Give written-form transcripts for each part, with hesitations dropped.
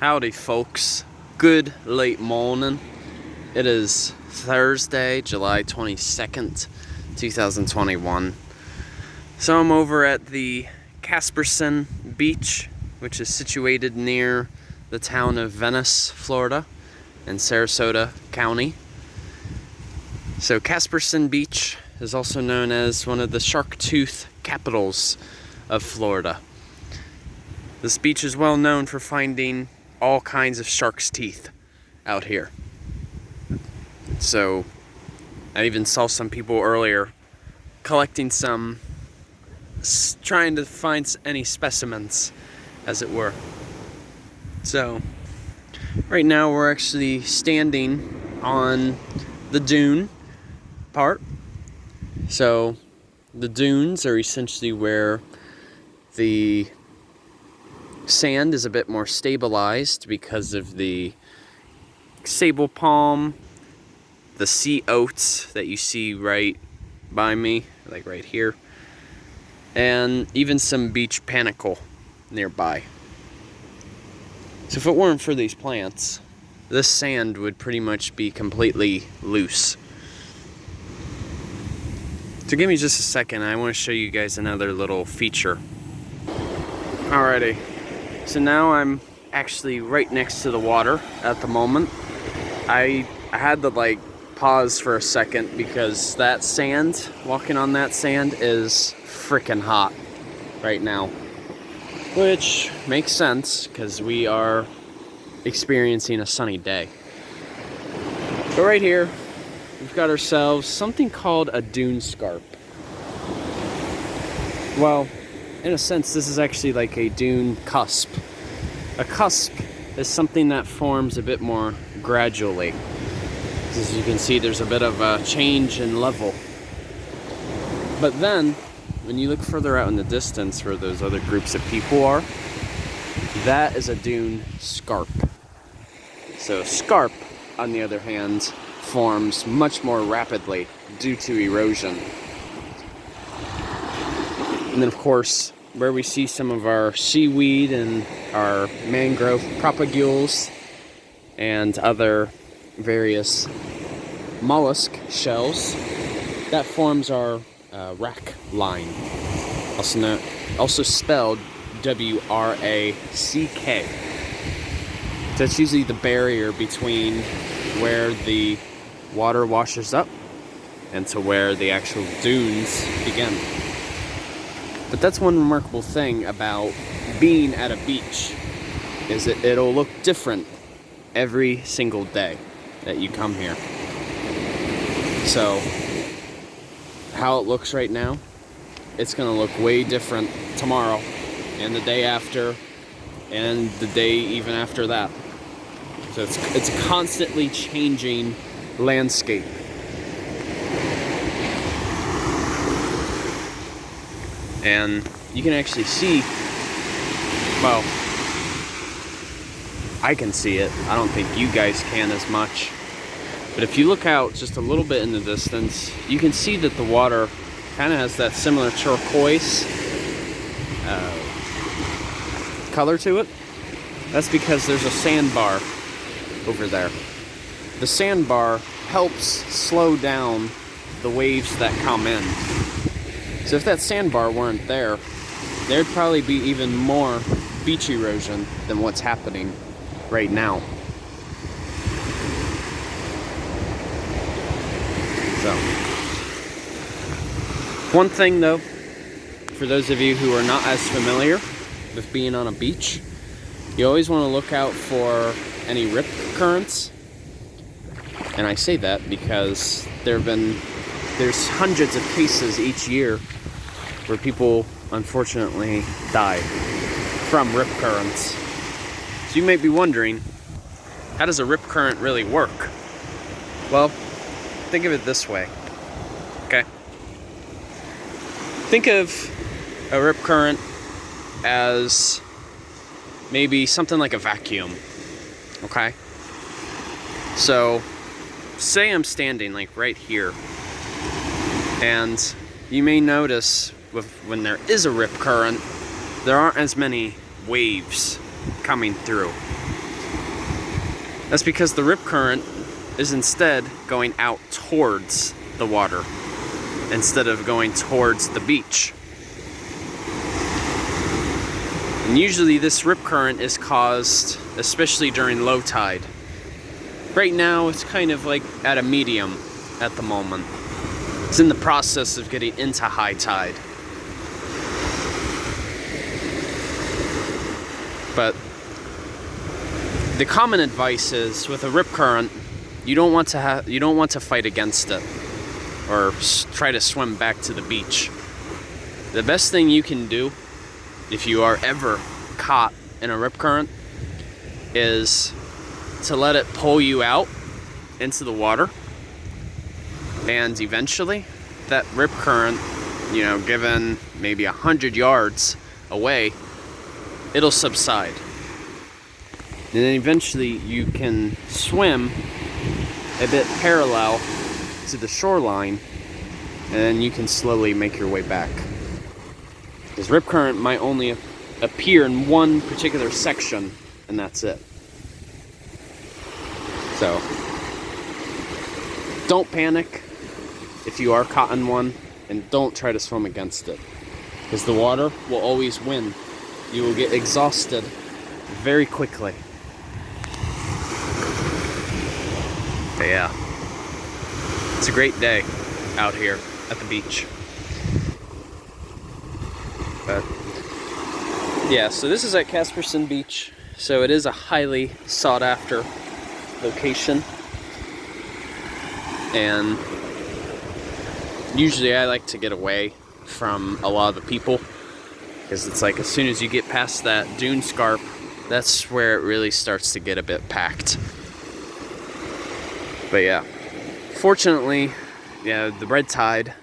Howdy folks, good late morning. It is Thursday, July 22nd, 2021. So I'm over at the Caspersen Beach, which is situated near the town of Venice, Florida, in Sarasota County. So Caspersen Beach is also known as one of the shark tooth capitals of Florida. This beach is well known for finding all kinds of shark's teeth out here. So I even saw some people earlier collecting some, trying to find any specimens, as it were. So right now we're actually standing on the dune part. So the dunes are essentially where the sand is a bit more stabilized because of the sable palm, the sea oats that you see right by me, like right here, and even some beach panicle nearby. So if it weren't for these plants, this sand would pretty much be completely loose. So give me just a second, I want to show you guys another little feature. Alrighty. So now I'm actually right next to the water at the moment. I had to pause for a second because that sand, walking on that sand is freaking hot right now. Which makes sense because we are experiencing a sunny day. But right here, we've got ourselves something called a dune scarp. Well, in a sense, this is actually like a dune cusp. A cusp is something that forms a bit more gradually. As you can see, there's a bit of a change in level. But then, when you look further out in the distance where those other groups of people are, that is a dune scarp. So a scarp, on the other hand, forms much more rapidly due to erosion. And then, of course, where we see some of our seaweed and our mangrove propagules and other various mollusk shells, that forms our rack line, also spelled W-R-A-C-K. That's usually the barrier between where the water washes up and to where the actual dunes begin. But that's one remarkable thing about being at a beach, is that it'll look different every single day that you come here. So, how it looks right now, it's gonna look way different tomorrow, and the day after, and the day even after that. So it's a constantly changing landscape. And you can actually see, well, I can see it. I don't think you guys can as much. But if you look out just a little bit in the distance, you can see that the water kind of has that similar turquoise color to it. That's because there's a sandbar over there. The sandbar helps slow down the waves that come in. So if that sandbar weren't there, there'd probably be even more beach erosion than what's happening right now. So, one thing though, for those of you who are not as familiar with being on a beach, you always want to look out for any rip currents. And I say that because there's hundreds of cases each year where people unfortunately die from rip currents. So you may be wondering, how does a rip current really work? Well, think of it this way, okay? Think of a rip current as maybe something like a vacuum, okay? So, say I'm standing right here, and you may notice when there is a rip current, there aren't as many waves coming through. That's because the rip current is instead going out towards the water instead of going towards the beach. And usually this rip current is caused, especially during low tide. Right now it's kind of like at a medium at the moment. It's in the process of getting into high tide. But the common advice is with a rip current, you don't want to fight against it or try to swim back to the beach. The best thing you can do if you are ever caught in a rip current is to let it pull you out into the water, and eventually that rip current, you know, given maybe 100 yards away, it'll subside. And then eventually you can swim a bit parallel to the shoreline, and then you can slowly make your way back. Because rip current might only appear in one particular section, and that's it. So, don't panic if you are caught in one, and don't try to swim against it. Because the water will always win. You will get exhausted very quickly. But yeah, it's a great day out here at the beach. But yeah, so this is at Caspersen Beach. So it is a highly sought after location. And usually I like to get away from a lot of the people, because it's like as soon as you get past that dune scarp, that's where it really starts to get a bit packed. But yeah, fortunately, yeah, the red tide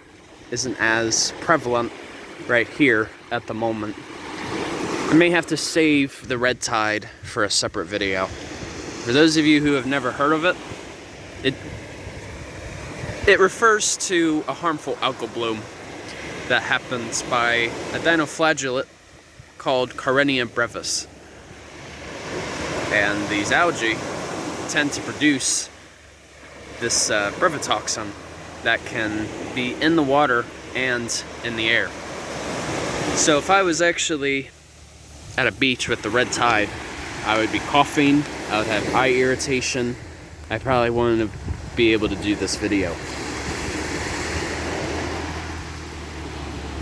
isn't as prevalent right here at the moment. I may have to save the red tide for a separate video. For those of you who have never heard of it, it refers to a harmful algal bloom that happens by a dinoflagellate called Carenia brevis. And these algae tend to produce this brevitoxin that can be in the water and in the air. So if I was actually at a beach with the red tide, I would be coughing, I would have eye irritation, I probably wouldn't be able to do this video.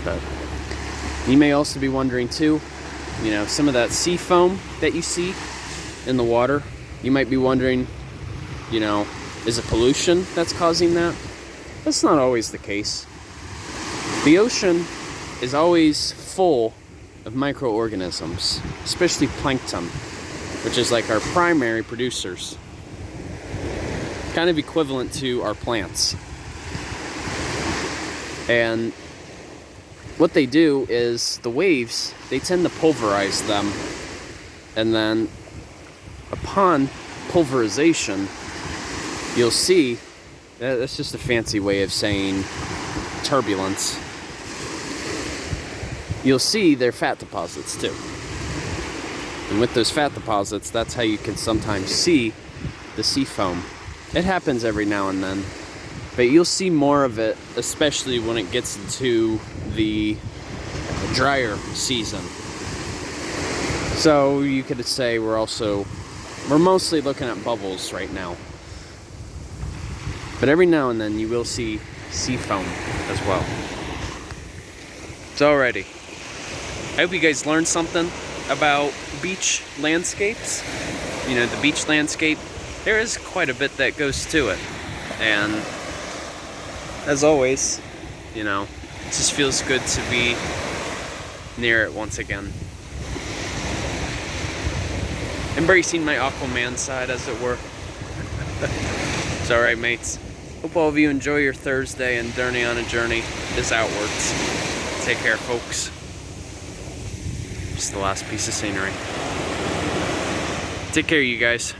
But you may also be wondering too, you know, some of that sea foam that you see in the water, you might be wondering, you know, is it pollution that's causing that? That's not always the case. The ocean is always full of microorganisms, especially plankton, which is like our primary producers. Kind of equivalent to our plants. And what they do is the waves, they tend to pulverize them, and then upon pulverization, you'll see, that's just a fancy way of saying turbulence. You'll see their fat deposits too. And with those fat deposits, that's how you can sometimes see the sea foam. It happens every now and then, but you'll see more of it, especially when it gets into the drier season. So you could say we're mostly looking at bubbles right now. But every now and then you will see sea foam as well. So alrighty, I hope you guys learned something about beach landscapes. You know, the beach landscape, there is quite a bit that goes to it. And as always, you know, it just feels good to be near it once again. Embracing my Aquaman side, as it were. It's alright, mates. Hope all of you enjoy your Thursday, and Journey on a Journey is outwards. Take care, folks. Just the last piece of scenery. Take care, you guys.